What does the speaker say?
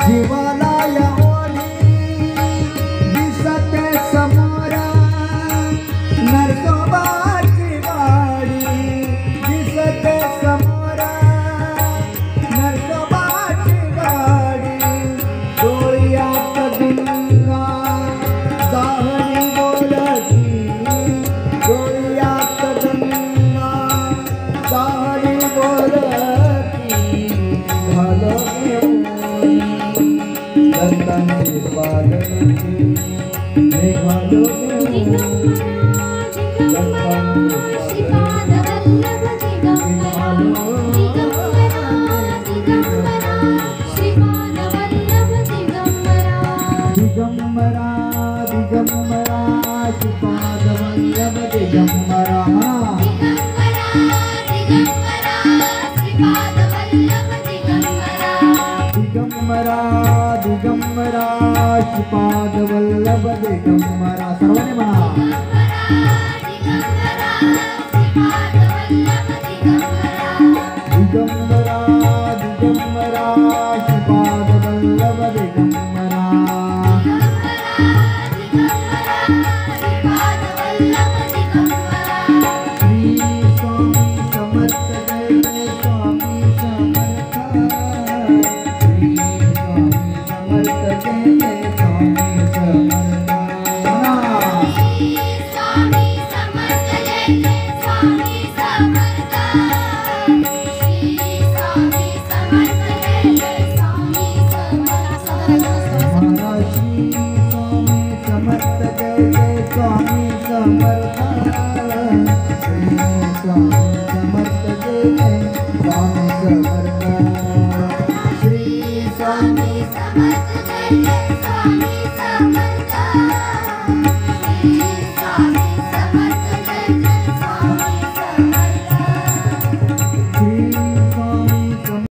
जीवाला या ओढी दिसते समोर नरसोबाची वाडी दिसते समोर नरसोबाची वाडी डोळ्यात गंगा जाहरी बोलती डोळ्यात गंगा जाहरी बोलती घालो दत्तांची पालखी निघालो दिगंबरा दिगंबरा श्रीपाद वल्लभ दिगंबरा दिगंबरा दिगंबरा श्रीपाद वल्लभ दिगंबरा सर्वांनी म्हणा दिगंबरा दिगंबरा श्रीपाद वल्लभ दिगंबरा श्री स्वामी समर्थ जय जय स्वामी समर्थ श्री स्वामी समर्थ जय जय स्वामी समर्थ महाराज श्री स्वामी समर्थ जय जय स्वामी समर्थ श्री स्वामी समर्थ जय जय स्वामी समर्थ श्री स्वामी समर्थ जय जय स्वामी